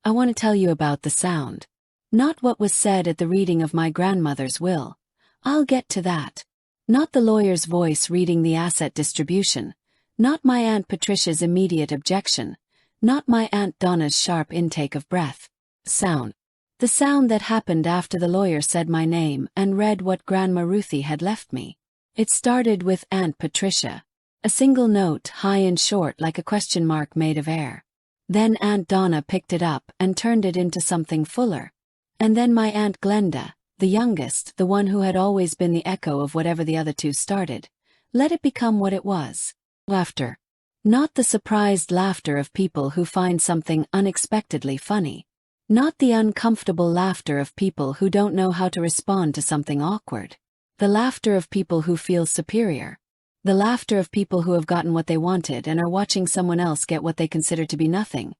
I want to tell you about the sound. Not what was said at the reading of my grandmother's will. I'll get to that. Not the lawyer's voice reading the asset distribution. Not my Aunt Patricia's immediate objection. Not my Aunt Donna's sharp intake of breath. Sound. The sound that happened after the lawyer said my name and read what Grandma Ruthie had left me. It started with Aunt Patricia. A single note, high and short like a question mark made of air. Then Aunt Donna picked it up and turned it into something fuller. And then my Aunt Glenda, the youngest, the one who had always been the echo of whatever the other two started, let it become what it was. Laughter. Not the surprised laughter of people who find something unexpectedly funny. Not the uncomfortable laughter of people who don't know how to respond to something awkward. The laughter of people who feel superior. The laughter of people who have gotten what they wanted and are watching someone else get what they consider to be nothing,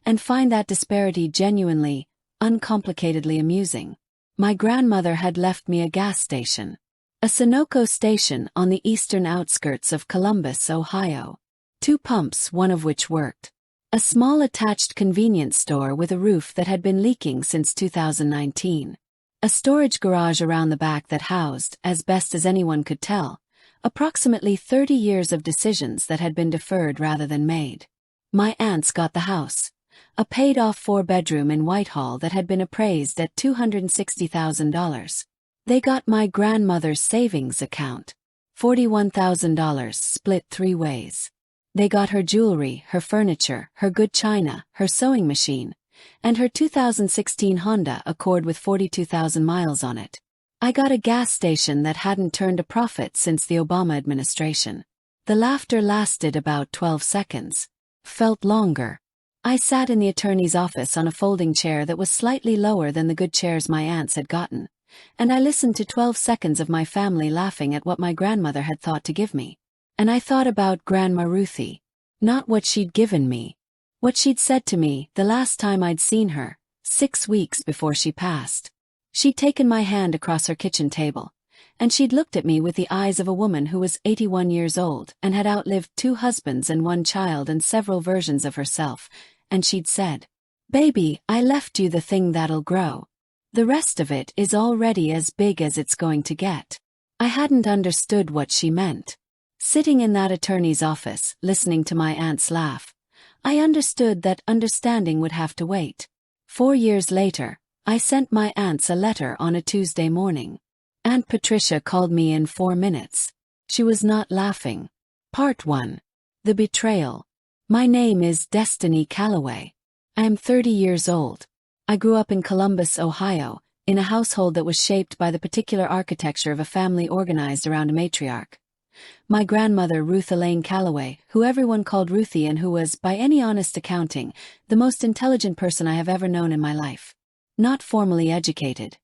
and find that disparity genuinely, uncomplicatedly amusing. My grandmother had left me a gas station. A Sunoco station on the eastern outskirts of Columbus, Ohio. 2 pumps, one of which worked. A small attached convenience store with a roof that had been leaking since 2019. A storage garage around the back that housed, as best as anyone could tell, approximately 30 years of decisions that had been deferred rather than made. My aunts got the house. A paid-off 4-bedroom in Whitehall that had been appraised at $260,000. They got my grandmother's savings account. $41,000 split 3 ways. They got her jewelry, her furniture, her good china, her sewing machine, and her 2016 Honda Accord with 42,000 miles on it. I got a gas station that hadn't turned a profit since the Obama administration. The laughter lasted about 12 seconds. Felt longer. I sat in the attorney's office on a folding chair that was slightly lower than the good chairs my aunts had gotten, and I listened to 12 seconds of my family laughing at what my grandmother had thought to give me. And I thought about Grandma Ruthie. Not what she'd given me. What she'd said to me the last time I'd seen her, 6 weeks before she passed. She'd taken my hand across her kitchen table, and she'd looked at me with the eyes of a woman who was 81 years old and had outlived 2 husbands and 1 child and several versions of herself, and she'd said, "Baby, I left you the thing that'll grow. The rest of it is already as big as it's going to get." I hadn't understood what she meant. Sitting in that attorney's office, listening to my aunt's laugh, I understood that understanding would have to wait. 4 years later, I sent my aunts a letter on a Tuesday morning. Aunt Patricia called me in 4 minutes. She was not laughing. Part 1. The Betrayal. My name is Destiny Calloway. I am 30 years old. I grew up in Columbus, Ohio, in a household that was shaped by the particular architecture of a family organized around a matriarch. My grandmother, Ruth Elaine Calloway, who everyone called Ruthie and who was, by any honest accounting, the most intelligent person I have ever known in my life. Not formally educated.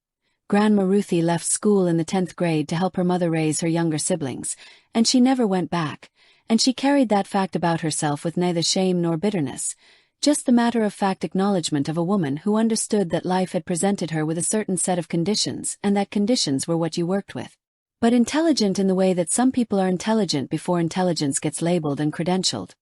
Grandma Ruthie left school in the 10th grade to help her mother raise her younger siblings, and she never went back, and she carried that fact about herself with neither shame nor bitterness, just the matter-of-fact acknowledgement of a woman who understood that life had presented her with a certain set of conditions and that conditions were what you worked with. But intelligent in the way that some people are intelligent before intelligence gets labeled and credentialed.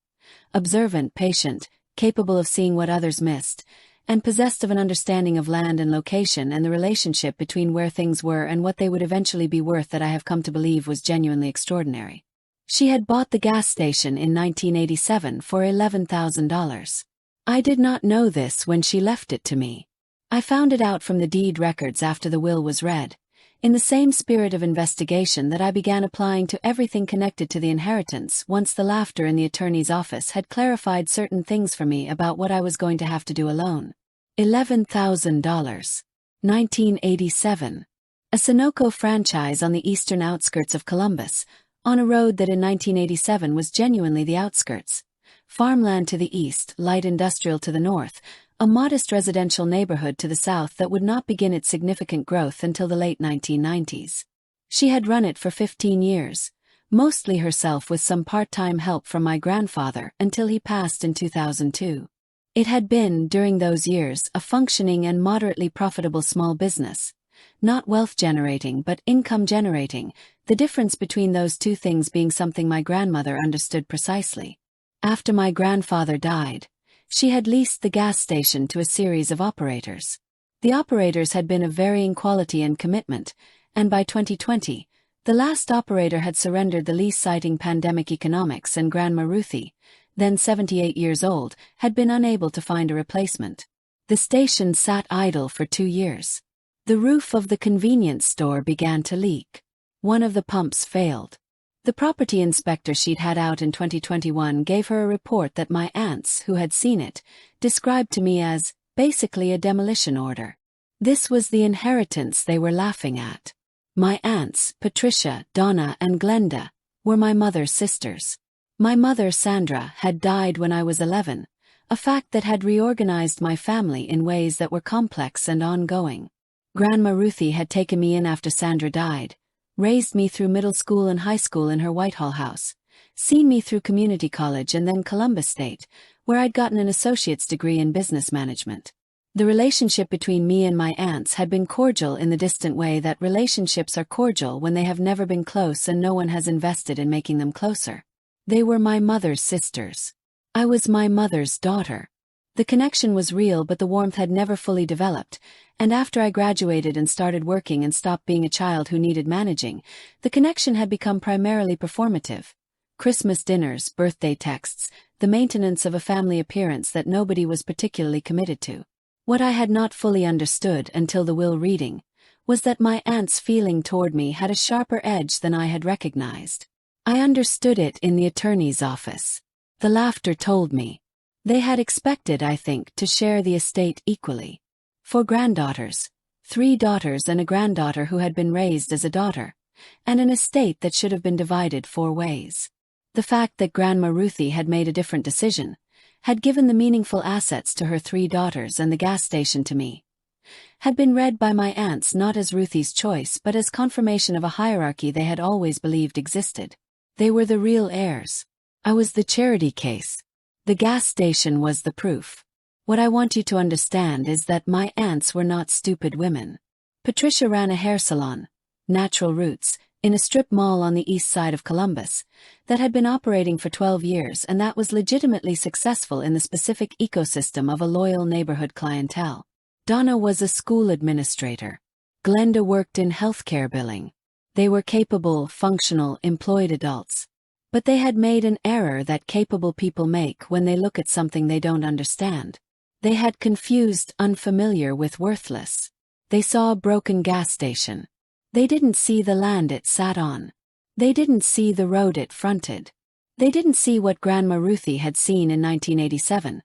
Observant, patient, capable of seeing what others missed, and possessed of an understanding of land and location and the relationship between where things were and what they would eventually be worth that I have come to believe was genuinely extraordinary. She had bought the gas station in 1987 for $11,000. I did not know this when she left it to me. I found it out from the deed records after the will was read, in the same spirit of investigation that I began applying to everything connected to the inheritance once the laughter in the attorney's office had clarified certain things for me about what I was going to have to do alone. $11,000. 1987. A Sunoco franchise on the eastern outskirts of Columbus, on a road that in 1987 was genuinely the outskirts. Farmland to the east, light industrial to the north, a modest residential neighborhood to the south that would not begin its significant growth until the late 1990s. She had run it for 15 years, mostly herself with some part-time help from my grandfather until he passed in 2002. It had been, during those years, a functioning and moderately profitable small business. Not wealth-generating but income-generating, the difference between those two things being something my grandmother understood precisely. After my grandfather died, She had leased the gas station to a series of operators. The operators had been of varying quality and commitment, and by 2020, the last operator had surrendered the lease citing pandemic economics, and Grandma Ruthie, then 78 years old, had been unable to find a replacement. The station sat idle for 2 years. The roof of the convenience store began to leak. One of the pumps failed. The property inspector she'd had out in 2021 gave her a report that my aunts, who had seen it, described to me as, basically a demolition order. This was the inheritance they were laughing at. My aunts, Patricia, Donna, and Glenda, were my mother's sisters. My mother, Sandra, had died when I was 11, a fact that had reorganized my family in ways that were complex and ongoing. Grandma Ruthie had taken me in after Sandra died, raised me through middle school and high school in her Whitehall house, seen me through community college and then Columbus State, where I'd gotten an associate's degree in business management. The relationship between me and my aunts had been cordial in the distant way that relationships are cordial when they have never been close and no one has invested in making them closer. They were my mother's sisters. I was my mother's daughter. The connection was real, but the warmth had never fully developed, and after I graduated and started working and stopped being a child who needed managing, the connection had become primarily performative. Christmas dinners, birthday texts, the maintenance of a family appearance that nobody was particularly committed to. What I had not fully understood until the will reading was that my aunt's feeling toward me had a sharper edge than I had recognized. I understood it in the attorney's office. The laughter told me. They had expected, I think, to share the estate equally. 4 granddaughters, 3 daughters and a granddaughter who had been raised as a daughter, and an estate that should have been divided 4 ways. The fact that Grandma Ruthie had made a different decision, had given the meaningful assets to her 3 daughters and the gas station to me, had been read by my aunts not as Ruthie's choice but as confirmation of a hierarchy they had always believed existed. They were the real heirs. I was the charity case. The gas station was the proof. What I want you to understand is that my aunts were not stupid women. Patricia ran a hair salon, Natural Roots, in a strip mall on the east side of Columbus, that had been operating for 12 years and that was legitimately successful in the specific ecosystem of a loyal neighborhood clientele. Donna was a school administrator. Glenda worked in healthcare billing. They were capable, functional, employed adults. But they had made an error that capable people make when they look at something they don't understand. They had confused unfamiliar with worthless. They saw a broken gas station. They didn't see the land it sat on. They didn't see the road it fronted. They didn't see what Grandma Ruthie had seen in 1987,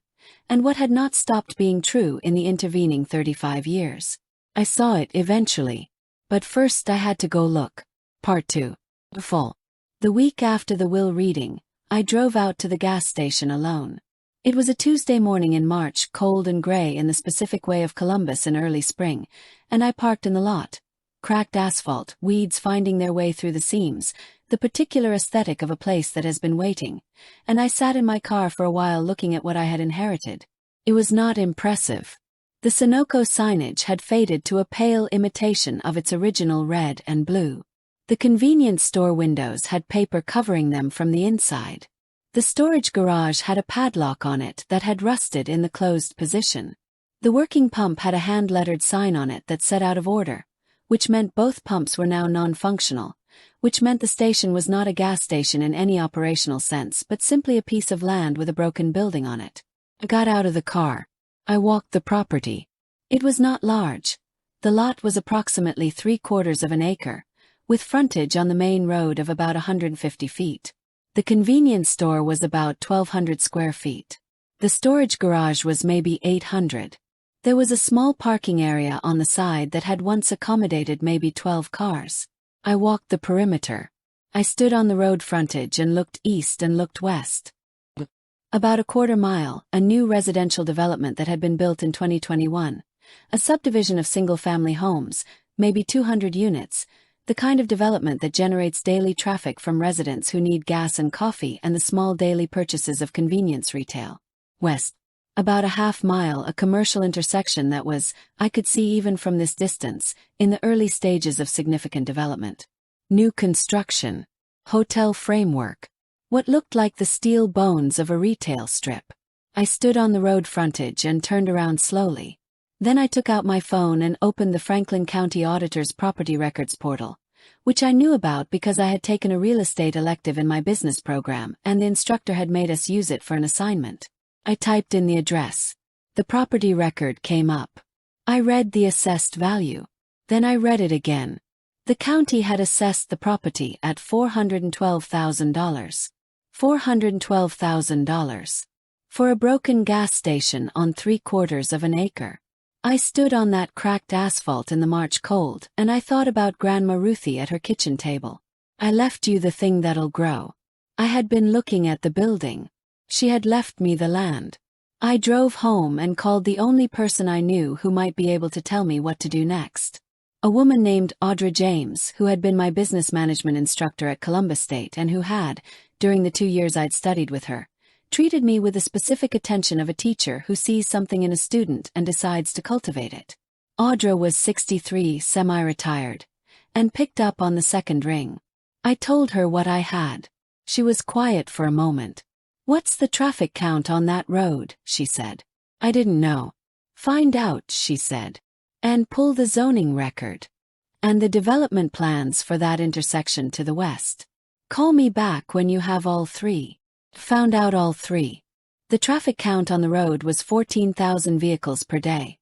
and what had not stopped being true in the intervening 35 years. I saw it eventually. But first I had to go look. Part 2. Full. The week after the will reading, I drove out to the gas station alone. It was a Tuesday morning in March, cold and gray in the specific way of Columbus in early spring, and I parked in the lot. Cracked asphalt, weeds finding their way through the seams, the particular aesthetic of a place that has been waiting, and I sat in my car for a while looking at what I had inherited. It was not impressive. The Sunoco signage had faded to a pale imitation of its original red and blue. The convenience store windows had paper covering them from the inside. The storage garage had a padlock on it that had rusted in the closed position. The working pump had a hand-lettered sign on it that said out of order, which meant both pumps were now non-functional, which meant the station was not a gas station in any operational sense but simply a piece of land with a broken building on it. I got out of the car. I walked the property. It was not large. The lot was approximately 3/4 of an acre, with frontage on the main road of about 150 feet. The convenience store was about 1,200 square feet. The storage garage was maybe 800. There was a small parking area on the side that had once accommodated maybe 12 cars. I walked the perimeter. I stood on the road frontage and looked east and looked west. About a 1/4 mile, a new residential development that had been built in 2021. A subdivision of single-family homes, maybe 200 units, the kind of development that generates daily traffic from residents who need gas and coffee and the small daily purchases of convenience retail. West. About a 1/2 mile, a commercial intersection that was, I could see even from this distance, in the early stages of significant development. New construction. Hotel framework. What looked like the steel bones of a retail strip. I stood on the road frontage and turned around slowly. Then I took out my phone and opened the Franklin County Auditor's Property Records portal, which I knew about because I had taken a real estate elective in my business program and the instructor had made us use it for an assignment. I typed in the address. The property record came up. I read the assessed value. Then I read it again. The county had assessed the property at $412,000. $412,000. For a broken gas station on 3/4 of an acre. I stood on that cracked asphalt in the March cold and I thought about Grandma Ruthie at her kitchen table. I left you the thing that'll grow. I had been looking at the building. She had left me the land. I drove home and called the only person I knew who might be able to tell me what to do next. A woman named Audra James, who had been my business management instructor at Columbus State and who had, during the 2 years I'd studied with her, treated me with the specific attention of a teacher who sees something in a student and decides to cultivate it. Audra was 63, semi-retired, and picked up on the second ring. I told her what I had. She was quiet for a moment. "What's the traffic count on that road?" she said. I didn't know. "Find out," she said. "And pull the zoning record. And the development plans for that intersection to the west. Call me back when you have all three." Found out all three. The traffic count on the road was 14,000 vehicles per day.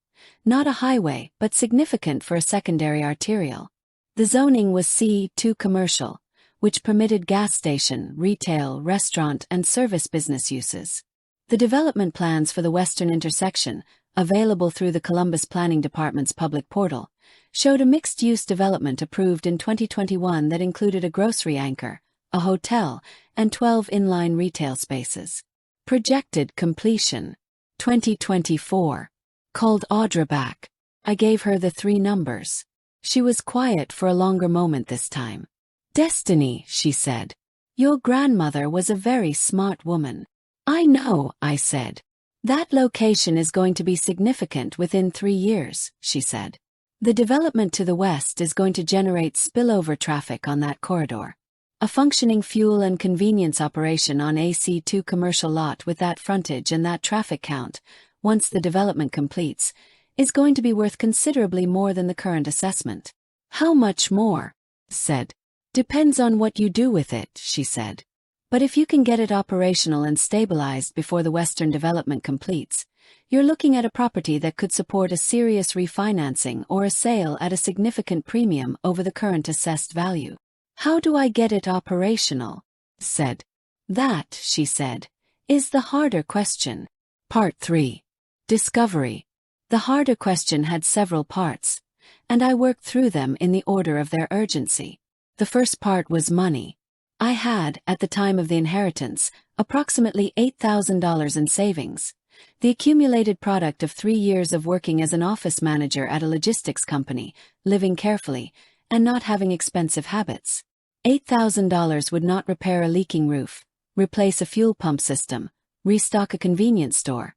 Not a highway, but significant for a secondary arterial. The zoning was C2 commercial, which permitted gas station, retail, restaurant, and service business uses. The development plans for the western intersection, available through the Columbus Planning Department's public portal, showed a mixed-use development approved in 2021 that included a grocery anchor, a hotel, and 12 inline retail spaces. Projected completion. 2024. Called Audra back. I gave her the 3 numbers. She was quiet for a longer moment this time. "Destiny," she said. "Your grandmother was a very smart woman." "I know," I said. "That location is going to be significant within 3 years," she said. "The development to the west is going to generate spillover traffic on that corridor. A functioning fuel and convenience operation on a C2 commercial lot with that frontage and that traffic count, once the development completes, is going to be worth considerably more than the current assessment." "How much more?" said. "Depends on what you do with it," she said. "But if you can get it operational and stabilized before the western development completes, you're looking at a property that could support a serious refinancing or a sale at a significant premium over the current assessed value." "How do I get it operational?" said. "That," she said, "is the harder question." Part 3. Discovery. The harder question had several parts, and I worked through them in the order of their urgency. The first part was money. I had, at the time of the inheritance, approximately $8,000 in savings, the accumulated product of 3 years of working as an office manager at a logistics company, living carefully, and not having expensive habits. $8,000 would not repair a leaking roof, replace a fuel pump system, restock a convenience store,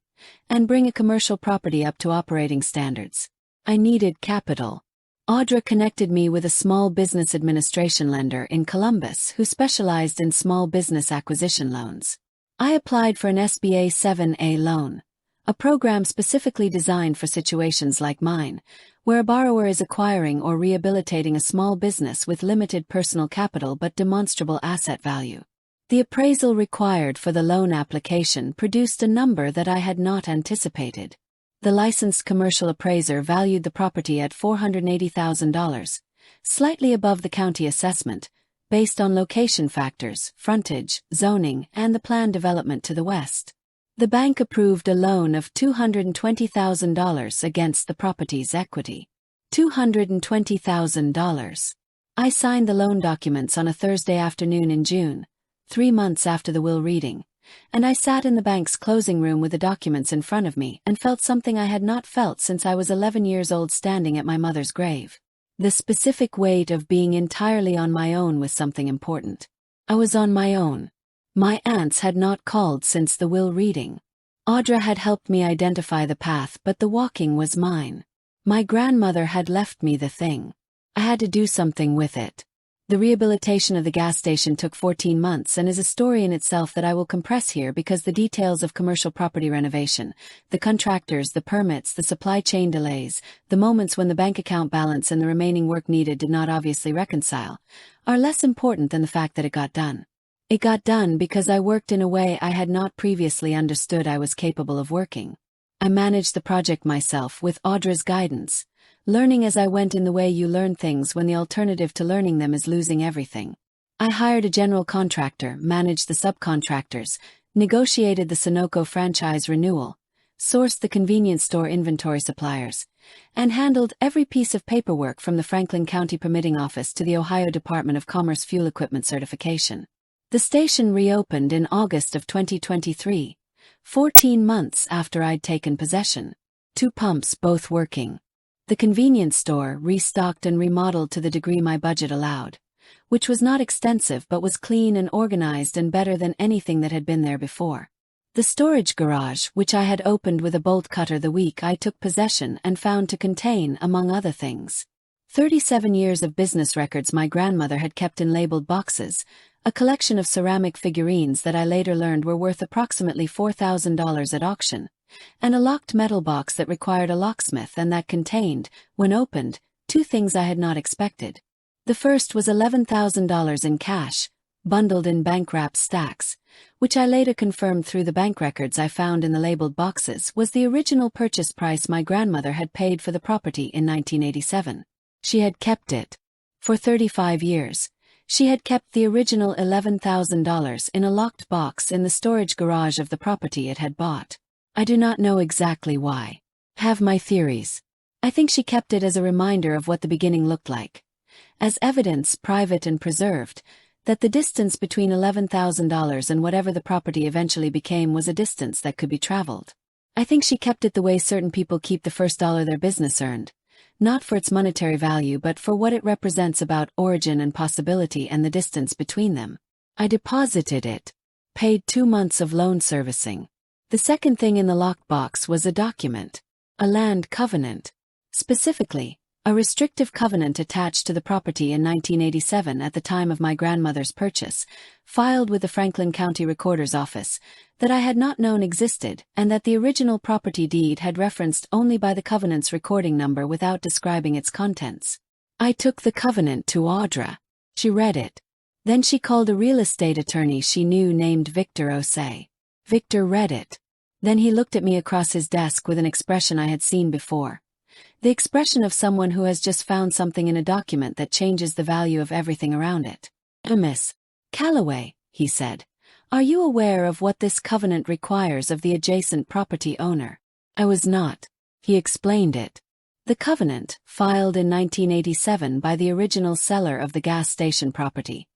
and bring a commercial property up to operating standards. I needed capital. Audra connected me with a small business administration lender in Columbus who specialized in small business acquisition loans. I applied for an SBA 7A loan, a program specifically designed for situations like mine, where a borrower is acquiring or rehabilitating a small business with limited personal capital but demonstrable asset value. The appraisal required for the loan application produced a number that I had not anticipated. The licensed commercial appraiser valued the property at $480,000, slightly above the county assessment, based on location factors, frontage, zoning, and the planned development to the west. The bank approved a loan of $220,000 against the property's equity. $220,000. I signed the loan documents on a Thursday afternoon in June, 3 months after the will reading, and I sat in the bank's closing room with the documents in front of me and felt something I had not felt since I was 11 years old standing at my mother's grave. The specific weight of being entirely on my own was something important. I was on my own. My aunts had not called since the will reading. Audra had helped me identify the path, but the walking was mine. My grandmother had left me the thing. I had to do something with it. The rehabilitation of the gas station took 14 months and is a story in itself that I will compress here because the details of commercial property renovation, the contractors, the permits, the supply chain delays, the moments when the bank account balance and the remaining work needed did not obviously reconcile, are less important than the fact that it got done. It got done because I worked in a way I had not previously understood I was capable of working. I managed the project myself with Audra's guidance, learning as I went in the way you learn things when the alternative to learning them is losing everything. I hired a general contractor, managed the subcontractors, negotiated the Sunoco franchise renewal, sourced the convenience store inventory suppliers, and handled every piece of paperwork from the Franklin County Permitting Office to the Ohio Department of Commerce fuel equipment certification. The station reopened in August of 2023, 14 months after I'd taken possession. 2 pumps both working. The convenience store restocked and remodeled to the degree my budget allowed, which was not extensive but was clean and organized and better than anything that had been there before. The storage garage, which I had opened with a bolt cutter the week I took possession and found to contain, among other things, 37 years of business records my grandmother had kept in labeled boxes, a collection of ceramic figurines that I later learned were worth approximately $4,000 at auction, and a locked metal box that required a locksmith and that contained, when opened, 2 things I had not expected. The first was $11,000 in cash, bundled in bank-wrap stacks, which I later confirmed through the bank records I found in the labeled boxes was the original purchase price my grandmother had paid for the property in 1987. She had kept it. For 35 years, she had kept the original $11,000 in a locked box in the storage garage of the property it had bought. I do not know exactly why. Have my theories. I think she kept it as a reminder of what the beginning looked like. As evidence, private and preserved, that the distance between $11,000 and whatever the property eventually became was a distance that could be traveled. I think she kept it the way certain people keep the first dollar their business earned, not for its monetary value but for what it represents about origin and possibility and the distance between them. I deposited it, paid 2 months of loan servicing. The second thing in the locked box was a document, a land covenant. Specifically, a restrictive covenant attached to the property in 1987 at the time of my grandmother's purchase, filed with the Franklin County Recorder's Office, that I had not known existed and that the original property deed had referenced only by the covenant's recording number without describing its contents. I took the covenant to Audra. She read it. Then she called a real estate attorney she knew named Victor Osei. Victor read it. Then he looked at me across his desk with an expression I had seen before. The expression of someone who has just found something in a document that changes the value of everything around it. Miss Calloway, he said, are you aware of what this covenant requires of the adjacent property owner? I was not. He explained it. The covenant, filed in 1987 by the original seller of the gas station property,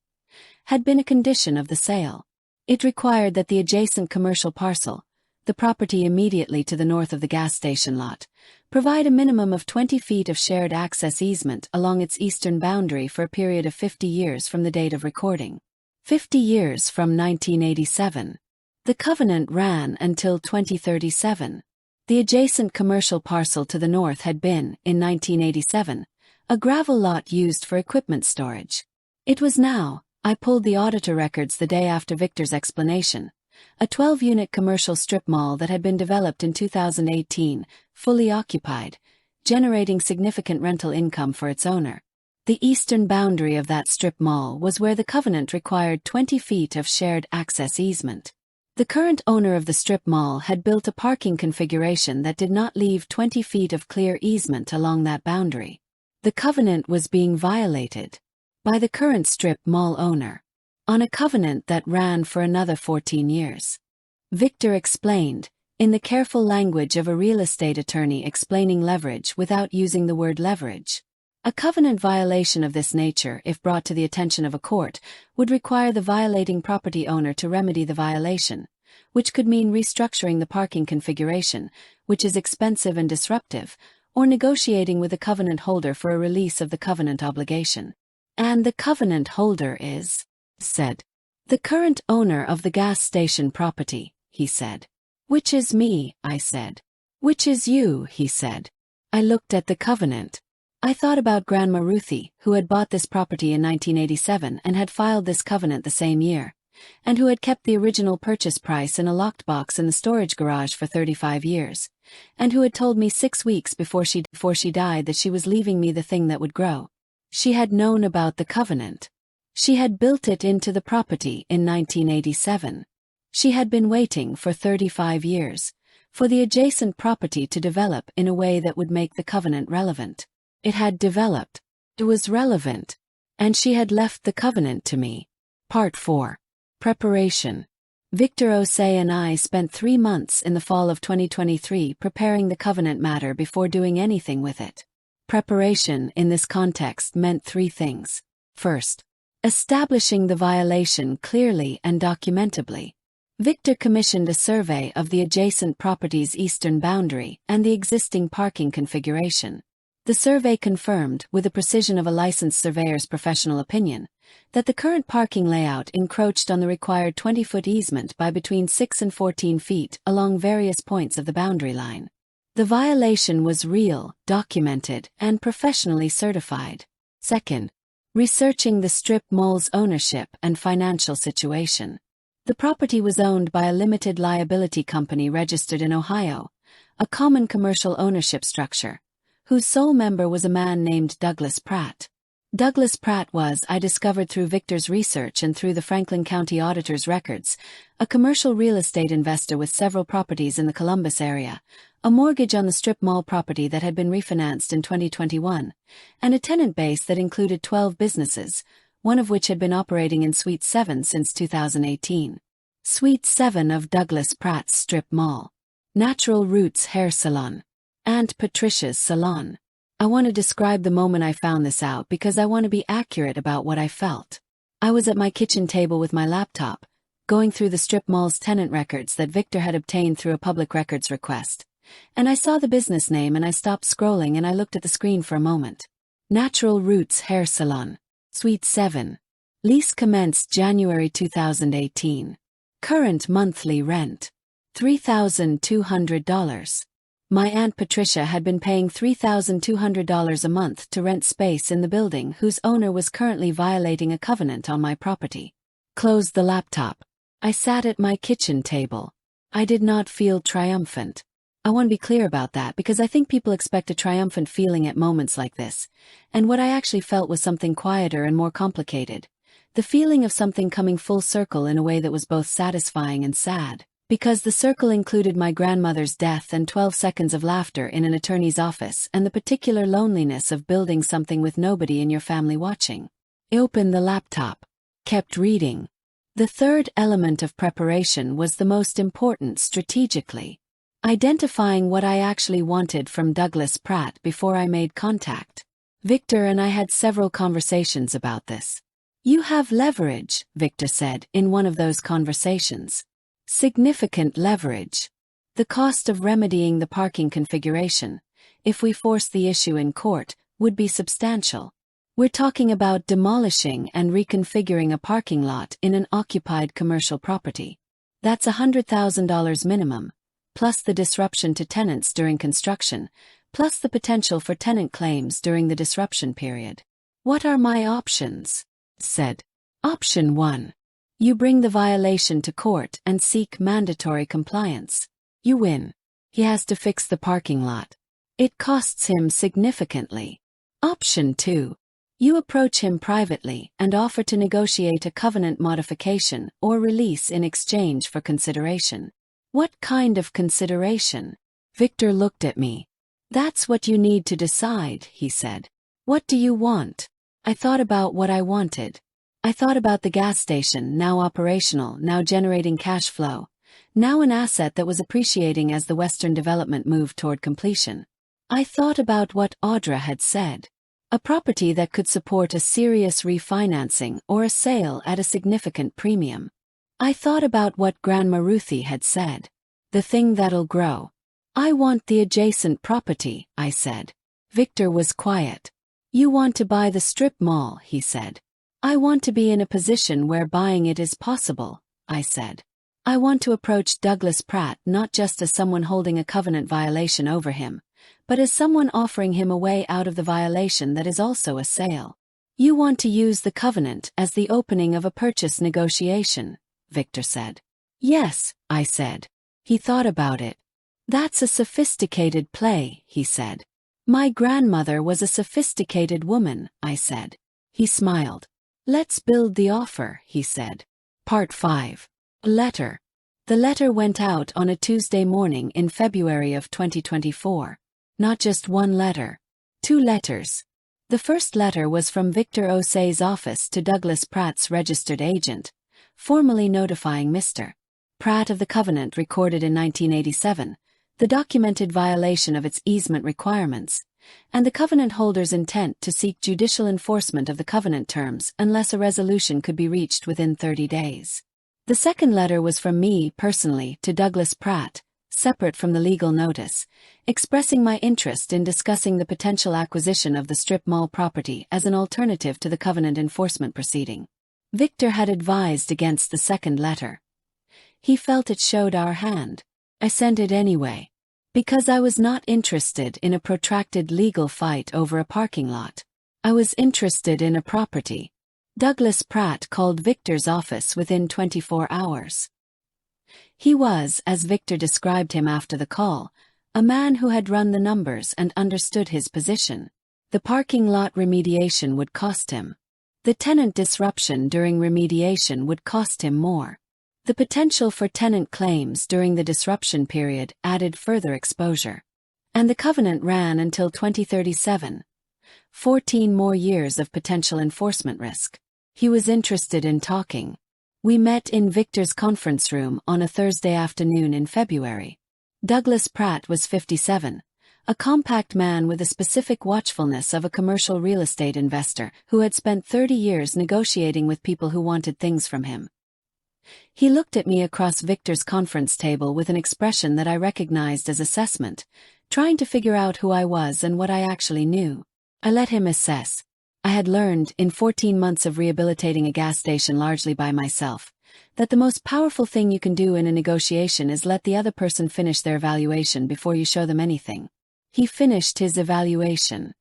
had been a condition of the sale. It required that the adjacent commercial parcel, the property immediately to the north of the gas station lot, provide a minimum of 20 feet of shared access easement along its eastern boundary for a period of 50 years from the date of recording. 50 years from 1987. The covenant ran until 2037. The adjacent commercial parcel to the north had been, in 1987, a gravel lot used for equipment storage. It was now, I pulled the auditor records the day after Victor's explanation, a 12-unit commercial strip mall that had been developed in 2018, fully occupied, generating significant rental income for its owner. The eastern boundary of that strip mall was where the covenant required 20 feet of shared access easement. The current owner of the strip mall had built a parking configuration that did not leave 20 feet of clear easement along that boundary. The covenant was being violated by the current strip mall owner, on a covenant that ran for another 14 years. Victor explained, in the careful language of a real estate attorney explaining leverage without using the word leverage. A covenant violation of this nature, if brought to the attention of a court, would require the violating property owner to remedy the violation, which could mean restructuring the parking configuration, which is expensive and disruptive, or negotiating with the covenant holder for a release of the covenant obligation. And the covenant holder is, said, the current owner of the gas station property, he said. Which is me, I said. Which is you, he said. I looked at the covenant. I thought about Grandma Ruthie, who had bought this property in 1987 and had filed this covenant the same year, and who had kept the original purchase price in a locked box in the storage garage for 35 years, and who had told me 6 weeks before she died that she was leaving me the thing that would grow. She had known about the covenant. She had built it into the property in 1987. She had been waiting for 35 years for the adjacent property to develop in a way that would make the covenant relevant. It had developed. It was relevant. And she had left the covenant to me. Part 4. Preparation. Victor Osei and I spent 3 months in the fall of 2023 preparing the covenant matter before doing anything with it. Preparation in this context meant 3 things. First, establishing the violation clearly and documentably. Victor commissioned a survey of the adjacent property's eastern boundary and the existing parking configuration. The survey confirmed, with the precision of a licensed surveyor's professional opinion, that the current parking layout encroached on the required 20-foot easement by between 6 and 14 feet along various points of the boundary line. The violation was real, documented, and professionally certified. Second, researching the strip mall's ownership and financial situation. The property was owned by a limited liability company registered in Ohio, a common commercial ownership structure, whose sole member was a man named Douglas Pratt. Douglas Pratt was, I discovered through Victor's research and through the Franklin County Auditor's records, a commercial real estate investor with several properties in the Columbus area, a mortgage on the strip mall property that had been refinanced in 2021, and a tenant base that included 12 businesses, one of which had been operating in Suite 7 since 2018. Suite 7 of Douglas Pratt's strip mall. Natural Roots Hair Salon. Aunt Patricia's salon. I want to describe the moment I found this out because I want to be accurate about what I felt. I was at my kitchen table with my laptop, going through the strip mall's tenant records that Victor had obtained through a public records request, and I saw the business name and I stopped scrolling and I looked at the screen for a moment. Natural Roots Hair Salon. Suite 7. Lease commenced January 2018. Current monthly rent. $3,200. My Aunt Patricia had been paying $3,200 a month to rent space in the building whose owner was currently violating a covenant on my property. Closed the laptop. I sat at my kitchen table. I did not feel triumphant. I want to be clear about that because I think people expect a triumphant feeling at moments like this, and what I actually felt was something quieter and more complicated. The feeling of something coming full circle in a way that was both satisfying and sad. Because the circle included my grandmother's death and 12 seconds of laughter in an attorney's office and the particular loneliness of building something with nobody in your family watching. I opened the laptop. Kept reading. The third element of preparation was the most important strategically. Identifying what I actually wanted from Douglas Pratt before I made contact. Victor and I had several conversations about this. You have leverage, Victor said in one of those conversations. Significant leverage. The cost of remedying the parking configuration, if we force the issue in court, would be substantial. We're talking about demolishing and reconfiguring a parking lot in an occupied commercial property. That's $100,000 minimum, plus the disruption to tenants during construction, plus the potential for tenant claims during the disruption period. What are my options? Said. Option 1. You bring the violation to court and seek mandatory compliance. You win. He has to fix the parking lot. It costs him significantly. Option 2. You approach him privately and offer to negotiate a covenant modification or release in exchange for consideration. What kind of consideration? Victor looked at me. That's what you need to decide, he said. What do you want? I thought about what I wanted. I thought about the gas station, now operational, now generating cash flow, now an asset that was appreciating as the Western development moved toward completion. I thought about what Audra had said. A property that could support a serious refinancing or a sale at a significant premium. I thought about what Grandma Ruthie had said. The thing that'll grow. I want the adjacent property, I said. Victor was quiet. You want to buy the strip mall, he said. I want to be in a position where buying it is possible, I said. I want to approach Douglas Pratt not just as someone holding a covenant violation over him, but as someone offering him a way out of the violation that is also a sale. You want to use the covenant as the opening of a purchase negotiation, Victor said. Yes, I said. He thought about it. That's a sophisticated play, he said. My grandmother was a sophisticated woman, I said. He smiled. Let's build the offer, he said. Part 5. Letter. The letter went out on a Tuesday morning in February of 2024. Not just one letter. 2 letters. The first letter was from Victor Osei's office to Douglas Pratt's registered agent, formally notifying Mr. Pratt of the covenant recorded in 1987, the documented violation of its easement requirements, and the covenant holder's intent to seek judicial enforcement of the covenant terms unless a resolution could be reached within 30 days. The second letter was from me personally to Douglas Pratt, separate from the legal notice, expressing my interest in discussing the potential acquisition of the strip mall property as an alternative to the covenant enforcement proceeding. Victor had advised against the second letter. He felt it showed our hand. I sent it anyway. Because I was not interested in a protracted legal fight over a parking lot. I was interested in a property. Douglas Pratt called Victor's office within 24 hours. He was, as Victor described him after the call, a man who had run the numbers and understood his position. The parking lot remediation would cost him. The tenant disruption during remediation would cost him more. The potential for tenant claims during the disruption period added further exposure. And the covenant ran until 2037. 14 more years of potential enforcement risk. He was interested in talking. We met in Victor's conference room on a Thursday afternoon in February. Douglas Pratt was 57, a compact man with a specific watchfulness of a commercial real estate investor who had spent 30 years negotiating with people who wanted things from him. He looked at me across Victor's conference table with an expression that I recognized as assessment, trying to figure out who I was and what I actually knew. I let him assess. I had learned, in 14 months of rehabilitating a gas station largely by myself, that the most powerful thing you can do in a negotiation is let the other person finish their evaluation before you show them anything. He finished his evaluation.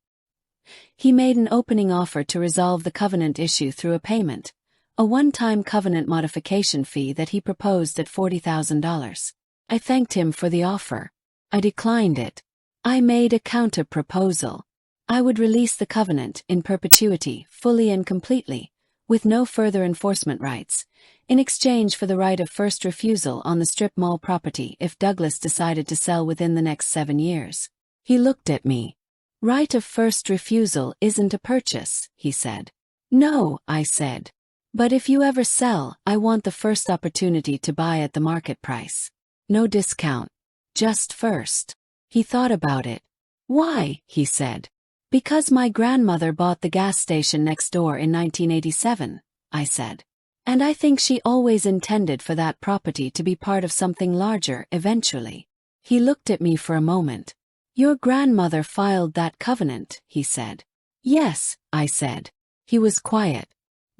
He made an opening offer to resolve the covenant issue through a payment, a one-time covenant modification fee that he proposed at $40,000. I thanked him for the offer. I declined it. I made a counter-proposal. I would release the covenant in perpetuity, fully and completely, with no further enforcement rights, in exchange for the right of first refusal on the strip mall property if Douglas decided to sell within the next 7 years. He looked at me. Right of first refusal isn't a purchase, he said. No, I said. But if you ever sell, I want the first opportunity to buy at the market price. No discount. Just first. He thought about it. Why? He said. Because my grandmother bought the gas station next door in 1987, I said. And I think she always intended for that property to be part of something larger eventually. He looked at me for a moment. Your grandmother filed that covenant, he said. Yes, I said. He was quiet.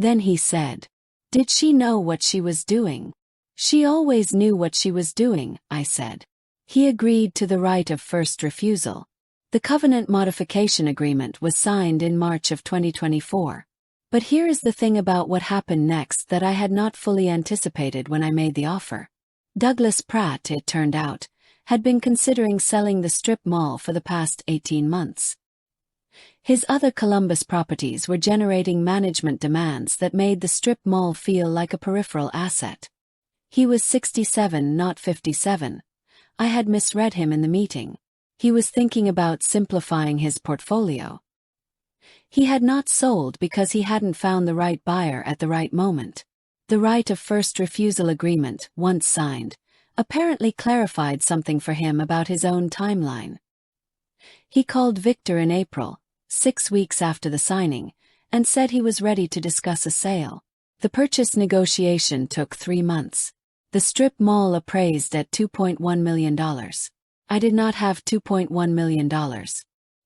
Then he said, did she know what she was doing? She always knew what she was doing, I said. He agreed to the right of first refusal. The covenant modification agreement was signed in March of 2024. But here is the thing about what happened next that I had not fully anticipated when I made the offer. Douglas Pratt, it turned out, had been considering selling the strip mall for the past 18 months. His other Columbus properties were generating management demands that made the strip mall feel like a peripheral asset. He was 67, not 57. I had misread him in the meeting. He was thinking about simplifying his portfolio. He had not sold because he hadn't found the right buyer at the right moment. The right of first refusal agreement, once signed, apparently clarified something for him about his own timeline. He called Victor in April, 6 weeks after the signing, and said he was ready to discuss a sale. The purchase negotiation took 3 months. The strip mall appraised at $2.1 million. I did not have $2.1 million.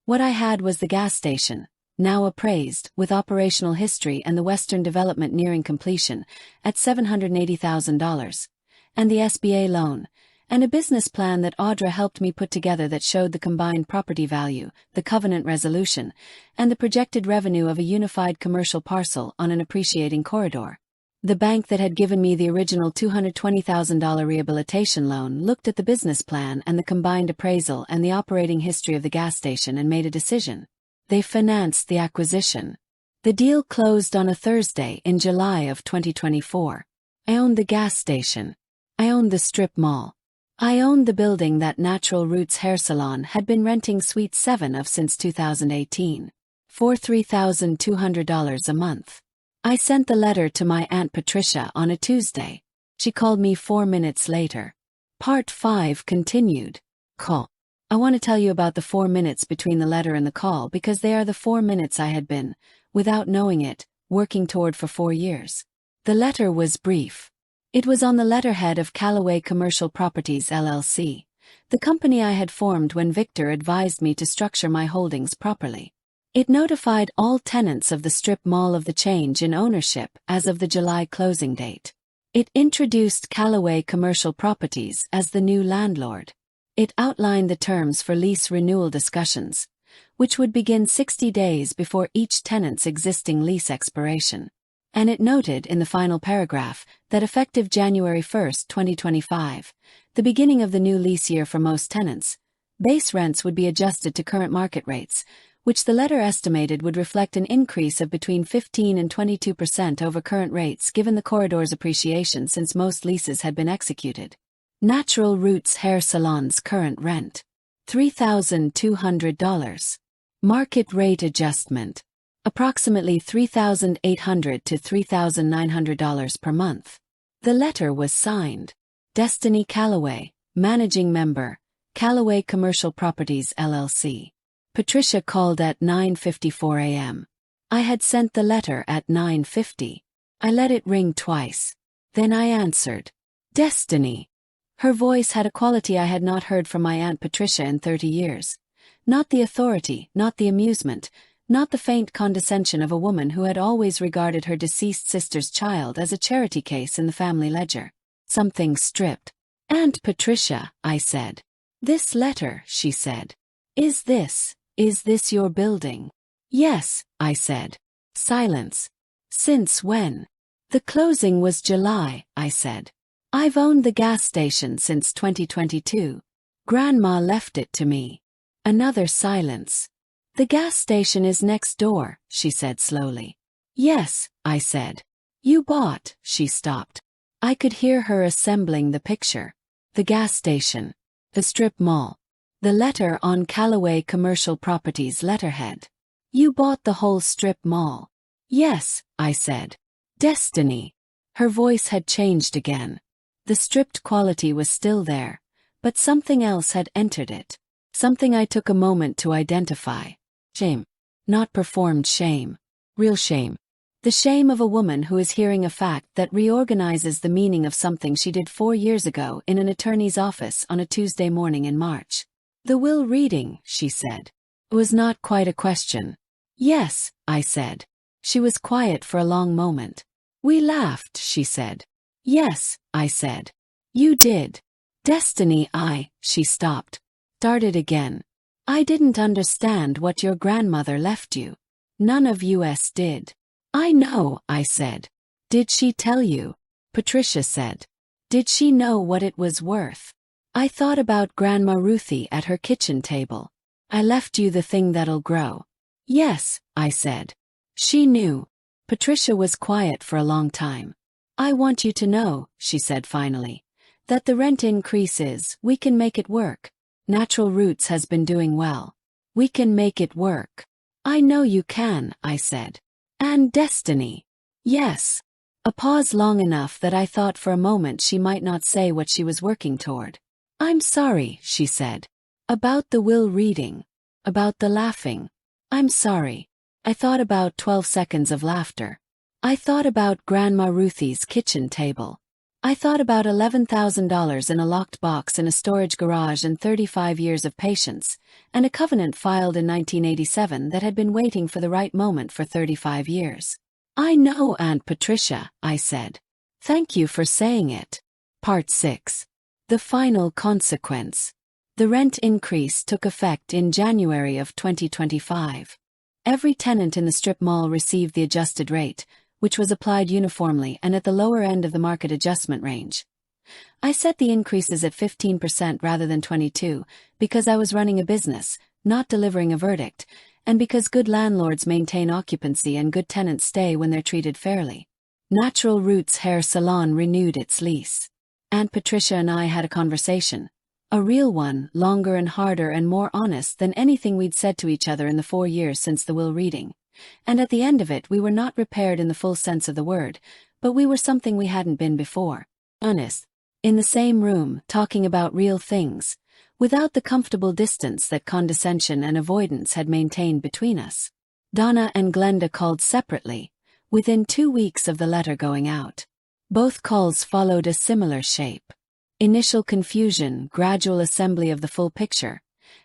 What I had was the gas station, now appraised, with operational history and the Western development nearing completion, at $780,000, and the SBA loan, and a business plan that Audra helped me put together that showed the combined property value, the covenant resolution, and the projected revenue of a unified commercial parcel on an appreciating corridor. The bank that had given me the original $220,000 rehabilitation loan looked at the business plan and the combined appraisal and the operating history of the gas station and made a decision. They financed the acquisition. The deal closed on a Thursday in July of 2024. I owned the gas station. I owned the strip mall. I owned the building that Natural Roots Hair Salon had been renting Suite 7 of since 2018. For $3,200 a month. I sent the letter to my Aunt Patricia on a Tuesday. She called me 4 minutes later. Part 5 continued. Call. I want to tell you about the 4 minutes between the letter and the call because they are the 4 minutes I had been, without knowing it, working toward for 4 years. The letter was brief. It was on the letterhead of Callaway Commercial Properties LLC, the company I had formed when Victor advised me to structure my holdings properly. It notified all tenants of the strip mall of the change in ownership as of the July closing date. It introduced Callaway Commercial Properties as the new landlord. It outlined the terms for lease renewal discussions, which would begin 60 days before each tenant's existing lease expiration. And it noted in the final paragraph that effective January 1, 2025, the beginning of the new lease year for most tenants, base rents would be adjusted to current market rates, which the letter estimated would reflect an increase of between 15 and 22% over current rates given the corridor's appreciation since most leases had been executed. Natural Roots Hair Salon's current rent, $3,200. Market rate adjustment, approximately $3,800 to $3,900 per month. The letter was signed. Destiny Callaway, Managing Member, Callaway Commercial Properties LLC. Patricia called at 9:54 a.m. I had sent the letter at 9:50. I let it ring twice. Then I answered. Destiny. Her voice had a quality I had not heard from my Aunt Patricia in 30 years. Not the authority, not the amusement, not the faint condescension of a woman who had always regarded her deceased sister's child as a charity case in the family ledger. Something stripped. Aunt Patricia, I said. This letter, she said. Is this your building? Yes, I said. Silence. Since when? The closing was July, I said. I've owned the gas station since 2022. Grandma left it to me. Another silence. The gas station is next door, she said slowly. Yes, I said. You bought, she stopped. I could hear her assembling the picture. The gas station. The strip mall. The letter on Callaway Commercial Properties letterhead. You bought the whole strip mall. Yes, I said. Destiny. Her voice had changed again. The stripped quality was still there, but something else had entered it. Something I took a moment to identify. Shame. Not performed shame. Real shame. The shame of a woman who is hearing a fact that reorganizes the meaning of something she did 4 years ago in an attorney's office on a Tuesday morning in March. The will reading, she said, was not quite a question. Yes, I said. She was quiet for a long moment. We laughed, she said. Yes, I said. You did. Destiny, she stopped. Started again. I didn't understand what your grandmother left you. None of us did. I know, I said. Did she tell you? Patricia said. Did she know what it was worth? I thought about Grandma Ruthie at her kitchen table. I left you the thing that'll grow. Yes, I said. She knew. Patricia was quiet for a long time. I want you to know, she said finally, that the rent increase is, we can make it work. Natural Roots has been doing well. We can make it work. I know you can, I said. And Destiny. Yes. A pause long enough that I thought for a moment she might not say what she was working toward. I'm sorry, she said. About the will reading. About the laughing. I'm sorry. I thought about 12 seconds of laughter. I thought about Grandma Ruthie's kitchen table. I thought about $11,000 in a locked box in a storage garage and 35 years of patience, and a covenant filed in 1987 that had been waiting for the right moment for 35 years. I know, Aunt Patricia, I said. Thank you for saying it. Part 6. The final consequence. The rent increase took effect in January of 2025. Every tenant in the strip mall received the adjusted rate, which was applied uniformly and at the lower end of the market adjustment range. I set the increases at 15% rather than 22%, because I was running a business, not delivering a verdict, and because good landlords maintain occupancy and good tenants stay when they're treated fairly. Natural Roots Hair Salon renewed its lease. Aunt Patricia and I had a conversation. A real one, longer and harder and more honest than anything we'd said to each other in the 4 years since the will reading. And at the end of it we were not repaired in the full sense of the word, but we were something we hadn't been before. Honest. In the same room, talking about real things, without the comfortable distance that condescension and avoidance had maintained between us. Donna and Glenda called separately, within 2 weeks of the letter going out. Both calls followed a similar shape. Initial confusion, gradual assembly of the full picture,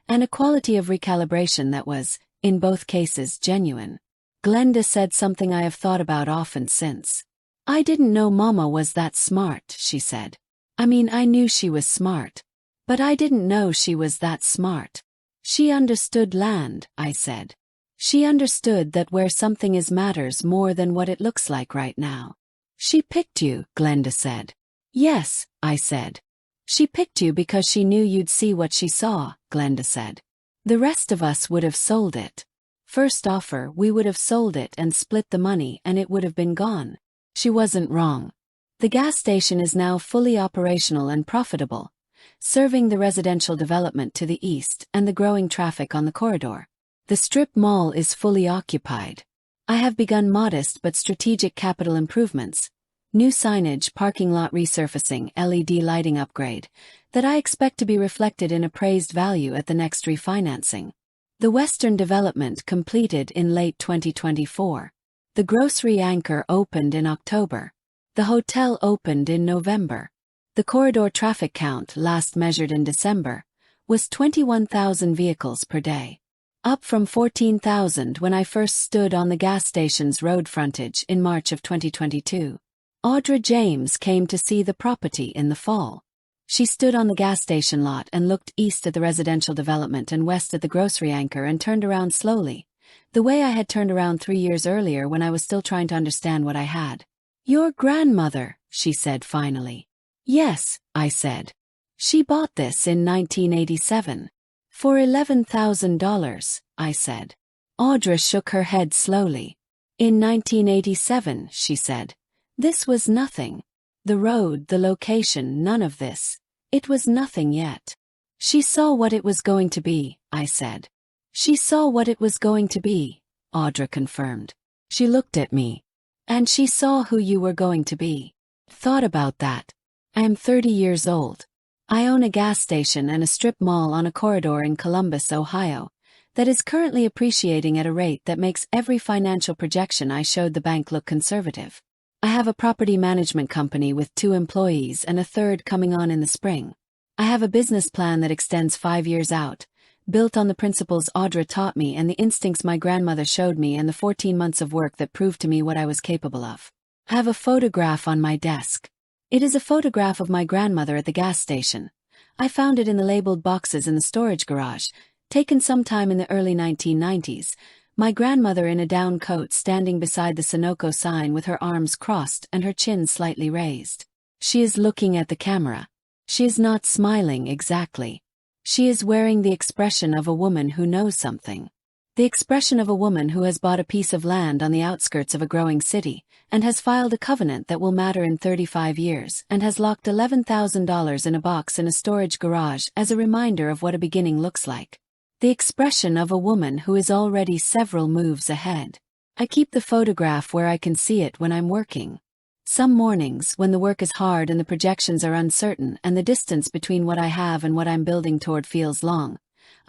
and a quality of recalibration that was, in both cases, genuine. Glenda said something I have thought about often since. I didn't know Mama was that smart, she said. I mean, I knew she was smart. But I didn't know she was that smart. She understood land, I said. She understood that where something is matters more than what it looks like right now. She picked you, Glenda said. Yes, I said. She picked you because she knew you'd see what she saw, Glenda said. The rest of us would have sold it. First offer, we would have sold it and split the money and it would have been gone. She wasn't wrong. The gas station is now fully operational and profitable, serving the residential development to the east and the growing traffic on the corridor. The strip mall is fully occupied. I have begun modest but strategic capital improvements, new signage, parking lot resurfacing, LED lighting upgrade, that I expect to be reflected in appraised value at the next refinancing. The Western development completed in late 2024. The grocery anchor opened in October. The hotel opened in November. The corridor traffic count, last measured in December, was 21,000 vehicles per day. Up from 14,000 when I first stood on the gas station's road frontage in March of 2022. Audra James came to see the property in the fall. She stood on the gas station lot and looked east at the residential development and west at the grocery anchor and turned around slowly, the way I had turned around 3 years earlier when I was still trying to understand what I had. Your grandmother, she said finally. Yes, I said. She bought this in 1987. For $11,000, I said. Audra shook her head slowly. In 1987, she said. This was nothing. The road, the location, none of this. It was nothing yet. She saw what it was going to be, I said. She saw what it was going to be, Audra confirmed. She looked at me. And she saw who you were going to be. Thought about that. I am 30 years old. I own a gas station and a strip mall on a corridor in Columbus, Ohio, that is currently appreciating at a rate that makes every financial projection I showed the bank look conservative. I have a property management company with 2 employees and a third coming on in the spring. I have a business plan that extends 5 years out, built on the principles Audra taught me and the instincts my grandmother showed me and the 14 months of work that proved to me what I was capable of. I have a photograph on my desk. It is a photograph of my grandmother at the gas station. I found it in the labeled boxes in the storage garage, taken sometime in the early 1990s. My grandmother in a down coat standing beside the Sunoco sign with her arms crossed and her chin slightly raised. She is looking at the camera. She is not smiling exactly. She is wearing the expression of a woman who knows something. The expression of a woman who has bought a piece of land on the outskirts of a growing city, and has filed a covenant that will matter in 35 years, and has locked $11,000 in a box in a storage garage as a reminder of what a beginning looks like. The expression of a woman who is already several moves ahead. I keep the photograph where I can see it when I'm working. Some mornings, when the work is hard and the projections are uncertain and the distance between what I have and what I'm building toward feels long,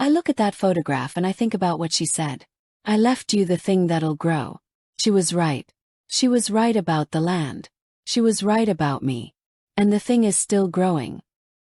I look at that photograph and I think about what she said. I left you the thing that'll grow. She was right. She was right about the land. She was right about me. And the thing is still growing.